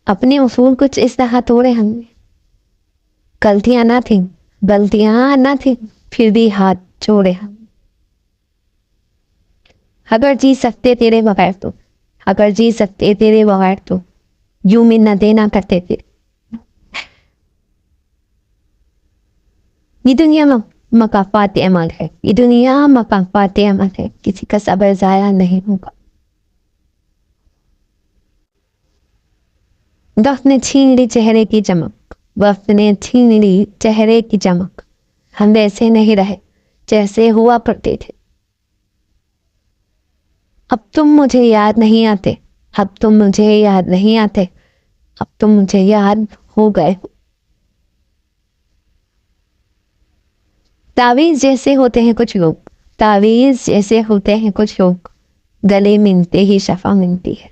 اپنے اصول کچھ اس طرح توڑے ہم نے. غلطیاں نہ تھیں، غلطیاں نہ تھیں، پھر بھی ہاتھ جوڑے ہم. اگر جی سکتے تیرے بغیر تو، اگر جی سکتے تیرے بغیر تو یوں منتیں نہ کرتے تھے. یہ دنیا مقافات عمل ہے، یہ دنیا مقافات عمل ہے، کسی کا صبر ضائع نہیں ہوگا. وقت نے چھین لی چہرے کی چمک، وقت نے چھین لی چہرے کی چمک، ہم ویسے نہیں رہے جیسے ہوا کرتے تھے. اب تم مجھے یاد نہیں آتے، اب تم مجھے یاد نہیں آتے، اب تم مجھے یاد ہو گئے. تعویذ جیسے ہوتے ہیں کچھ لوگ، تعویذ جیسے ہوتے ہیں کچھ لوگ، گلے ملتے ہی شفا ملتی ہے.